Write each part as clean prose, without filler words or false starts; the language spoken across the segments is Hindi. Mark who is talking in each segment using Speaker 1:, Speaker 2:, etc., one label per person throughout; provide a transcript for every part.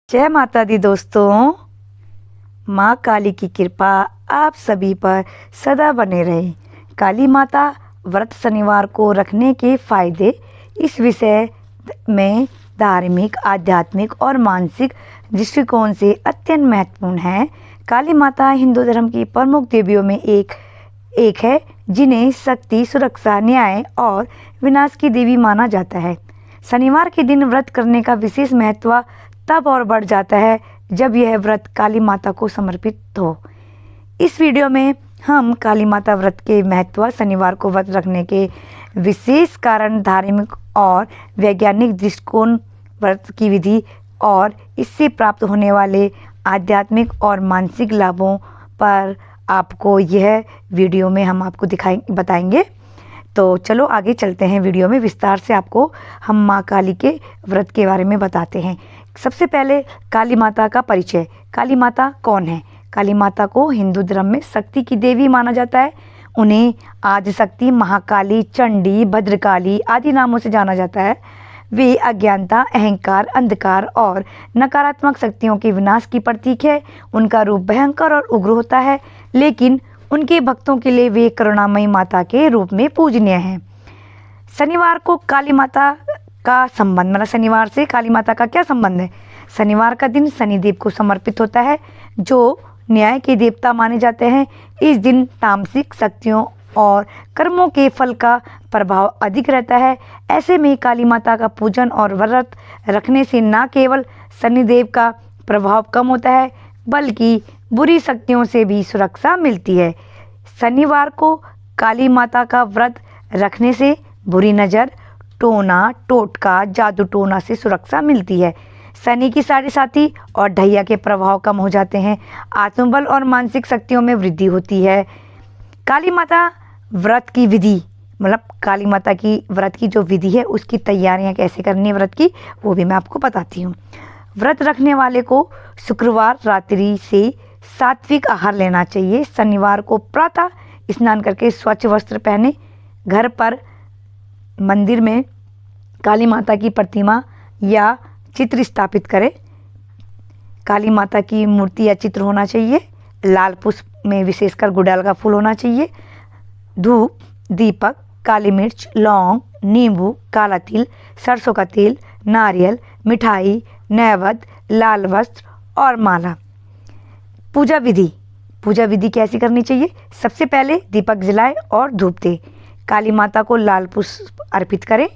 Speaker 1: जय माता दी दोस्तों। माँ काली की कृपा आप सभी पर सदा बने रहे। काली माता व्रत शनिवार को रखने के फायदे इस विषय में धार्मिक, आध्यात्मिक और मानसिक दृष्टिकोण से अत्यंत महत्वपूर्ण है। काली माता हिंदू धर्म की प्रमुख देवियों में एक है, जिन्हें शक्ति, सुरक्षा, न्याय और विनाश की देवी माना जाता है। शनिवार के दिन व्रत करने का विशेष महत्व तब और बढ़ जाता है जब यह व्रत काली माता को समर्पित हो। इस वीडियो में हम काली माता व्रत के महत्व, शनिवार को व्रत रखने के विशेष कारण, धार्मिक और वैज्ञानिक दृष्टिकोण, व्रत की विधि और इससे प्राप्त होने वाले आध्यात्मिक और मानसिक लाभों पर आपको यह वीडियो में हम आपको बताएंगे। तो चलो आगे चलते हैं। वीडियो में विस्तार से आपको हम माँ काली के व्रत के बारे में बताते हैं। सबसे पहले काली माता का परिचय। काली माता कौन है? काली माता को हिंदू धर्म में शक्ति की देवी माना जाता है। उन्हें आदिशक्ति, महाकाली, चंडी, भद्रकाली आदि नामों से जाना जाता है। वे अज्ञानता, अहंकार, अंधकार और नकारात्मक शक्तियों के विनाश की प्रतीक है। उनका रूप भयंकर और उग्र होता है, लेकिन उनके भक्तों के लिए वे करुणामयी माता के रूप में पूजनीय हैं। शनिवार को काली माता का संबंध, मतलब शनिवार से काली माता का क्या संबंध है? शनिवार का दिन शनिदेव को समर्पित होता है, जो न्याय के देवता माने जाते हैं। इस दिन तामसिक शक्तियों और कर्मों के फल का प्रभाव अधिक रहता है। ऐसे में काली माता का पूजन और व्रत रखने से न केवल शनिदेव का प्रभाव कम होता है, बल्कि बुरी शक्तियों से भी सुरक्षा मिलती है। शनिवार को काली माता का व्रत रखने से बुरी नज़र, टोना, टोटका, जादू टोना से सुरक्षा मिलती है। शनि की साढ़े साथी और ढैया के प्रभाव कम हो जाते हैं। आत्मबल और मानसिक शक्तियों में वृद्धि होती है। काली माता व्रत की विधि, मतलब काली माता की व्रत की जो विधि है, उसकी तैयारियां कैसे करनी है व्रत की, वो भी मैं आपको बताती हूँ। व्रत रखने वाले को शुक्रवार रात्रि से सात्विक आहार लेना चाहिए। शनिवार को प्रातः स्नान करके स्वच्छ वस्त्र पहने, घर पर मंदिर में काली माता की प्रतिमा या चित्र स्थापित करें। काली माता की मूर्ति या चित्र होना चाहिए। लाल पुष्प में विशेषकर गुड़हल का फूल होना चाहिए। धूप, दीपक, काली मिर्च, लौंग, नींबू, काला तिल, सरसों का तेल, नारियल, मिठाई, नैवेद्य, लाल वस्त्र और माला। पूजा विधि कैसी करनी चाहिए? सबसे पहले दीपक जलाएं और धूप दें। काली माता को लाल पुष्प अर्पित करें।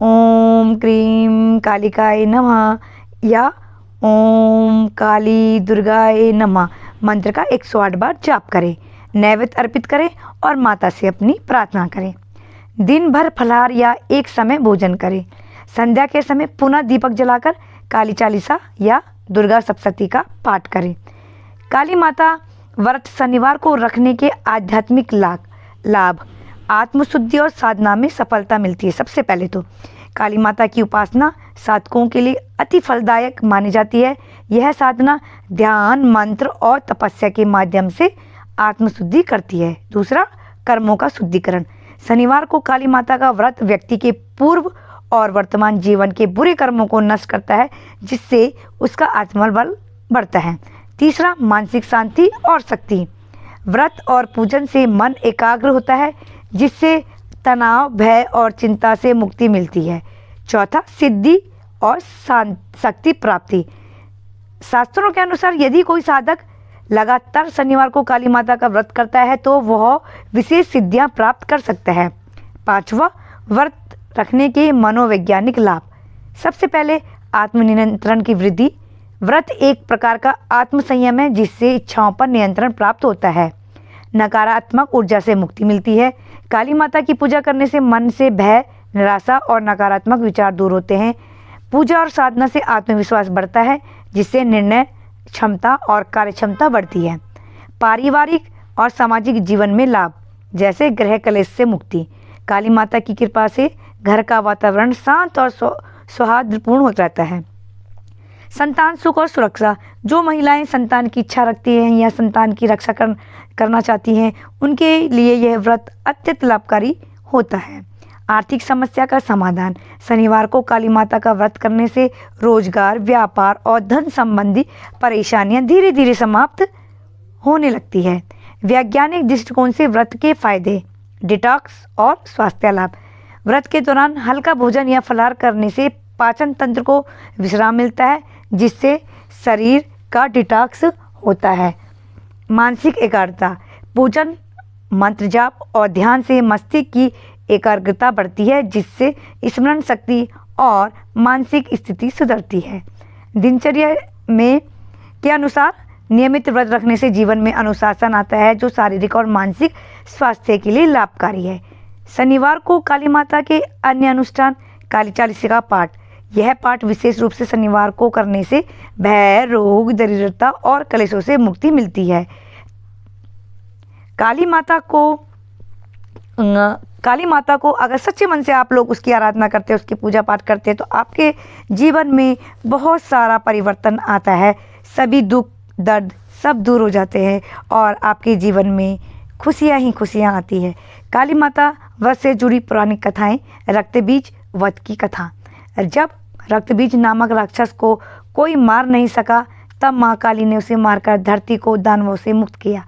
Speaker 1: ओम क्रीम कालिकाय नमः या ओम काली दुर्गाय नमः मंत्र का 108 बार जाप करें। नैवेद्य अर्पित करें और माता से अपनी प्रार्थना करें। दिन भर फलाहार या एक समय भोजन करें। संध्या के समय पुनः दीपक जलाकर काली चालीसा या दुर्गा सप्तशती का पाठ करें। काली माता व्रत शनिवार को रखने के आध्यात्मिक लाभ, आत्मशुद्धि और साधना में सफलता मिलती है। सबसे पहले तो काली माता की उपासना साधकों के लिए अति फलदायक मानी जाती है। यह साधना ध्यान, मंत्र और तपस्या के माध्यम से आत्मशुद्धि करती है। दूसरा, कर्मों का शुद्धिकरण। शनिवार को काली माता का व्रत व्यक्ति के पूर्व और वर्तमान जीवन के बुरे कर्मों को नष्ट करता है, जिससे उसका आत्मबल बढ़ता है। तीसरा, मानसिक शांति और शक्ति। व्रत और पूजन से मन एकाग्र होता है, जिससे तनाव, भय और चिंता से मुक्ति मिलती है। चौथा, सिद्धि और शक्ति प्राप्ति। शास्त्रों के अनुसार यदि कोई साधक लगातार शनिवार को काली माता का व्रत करता है तो वह विशेष सिद्धियां प्राप्त कर सकता है। पांचवा, व्रत रखने के मनोवैज्ञानिक लाभ। सबसे पहले, आत्मनियंत्रण की वृद्धि। व्रत एक प्रकार का आत्मसंयम है, जिससे इच्छाओं पर नियंत्रण प्राप्त होता है। नकारात्मक ऊर्जा से मुक्ति मिलती है। काली माता की पूजा करने से मन से भय, निराशा और नकारात्मक विचार दूर होते हैं। पूजा और साधना से आत्मविश्वास बढ़ता है, जिससे निर्णय क्षमता और कार्य क्षमता बढ़ती है। पारिवारिक और सामाजिक जीवन में लाभ, जैसे गृह कलेश से मुक्ति। काली माता की कृपा से घर का वातावरण शांत और सौहार्दपूर्ण हो रहता है। संतान सुख और सुरक्षा। जो महिलाएं संतान की इच्छा रखती हैं या संतान की रक्षा करना चाहती हैं, उनके लिए यह व्रत अत्यंत लाभकारी होता है। आर्थिक समस्या का समाधान। शनिवार को काली माता का व्रत करने से रोजगार, व्यापार और धन संबंधी परेशानियां धीरे धीरे समाप्त होने लगती है। वैज्ञानिक दृष्टिकोण से व्रत के फायदे, डिटॉक्स और स्वास्थ्य लाभ। व्रत के दौरान हल्का भोजन या फलाहार करने से पाचन तंत्र को विश्राम मिलता है, जिससे शरीर का डिटॉक्स होता है। मानसिक एकाग्रता, पूजन, मंत्र जाप और ध्यान से मस्तिष्क की एकाग्रता बढ़ती है, जिससे स्मरण शक्ति और मानसिक स्थिति सुधरती है। दिनचर्या में के अनुसार नियमित व्रत रखने से जीवन में अनुशासन आता है, जो शारीरिक और मानसिक स्वास्थ्य के लिए लाभकारी है। शनिवार को काली माता के अन्य अनुष्ठान, काली चालीसा का पाठ। यह पाठ विशेष रूप से शनिवार को करने से भय, रोग, दरिद्रता और कलेशों से मुक्ति मिलती है। काली माता को अगर सच्चे मन से आप लोग उसकी आराधना करते हैं, उसकी पूजा पाठ करते हैं, तो आपके जीवन में बहुत सारा परिवर्तन आता है। सभी दुख दर्द सब दूर हो जाते हैं और आपके जीवन में खुशियाँ ही खुशियाँ आती है। काली माता व्रत से जुड़ी पौराणिक कथाएं। रक्तबीज वध की कथा। जब रक्तबीज नामक राक्षस को कोई मार नहीं सका, तब माँ काली ने उसे मारकर धरती को दानवों से मुक्त किया।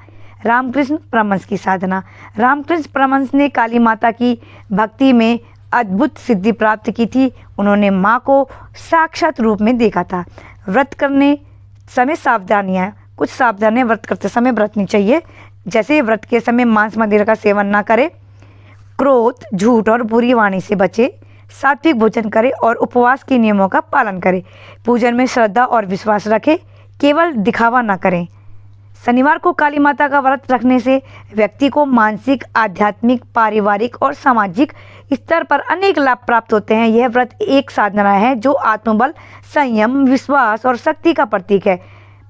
Speaker 1: रामकृष्ण परमहंस की साधना। रामकृष्ण परमहंस ने काली माता की भक्ति में अद्भुत सिद्धि प्राप्त की थी। उन्होंने माँ को साक्षात रूप में देखा था। व्रत करने समय सावधानियाँ। कुछ सावधानियाँ व्रत करते समय बरतनी चाहिए, जैसे व्रत के समय मांस मदिरा का सेवन ना करें, क्रोध, झूठ और बुरी वाणी से बचे, सात्विक भोजन करें और उपवास के नियमों का पालन करें। पूजन में श्रद्धा और विश्वास रखें, केवल दिखावा ना करें। शनिवार को काली माता का व्रत रखने से व्यक्ति को मानसिक, आध्यात्मिक, पारिवारिक और सामाजिक स्तर पर अनेक लाभ प्राप्त होते हैं। यह व्रत एक साधना है जो आत्मबल, संयम, विश्वास और शक्ति का प्रतीक है।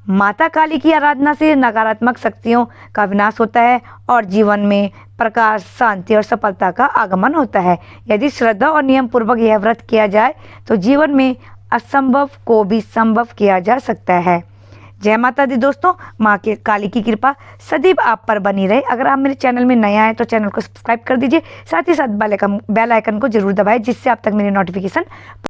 Speaker 1: माता काली की आराधना से नकारात्मक शक्तियों का विनाश होता है और जीवन में प्रकाश, शांति और सफलता का आगमन होता है। यदि श्रद्धा और नियम पूर्वक यह व्रत किया जाए तो जीवन में असंभव को भी संभव किया जा सकता है। जय माता दी दोस्तों। माँ के काली की कृपा सदैव आप पर बनी रहे। अगर आप मेरे चैनल में नया हैं तो चैनल को सब्सक्राइब कर दीजिए, साथ ही साथ बेल आइकन को जरूर दबाएं, जिससे आप तक मेरी नोटिफिकेशन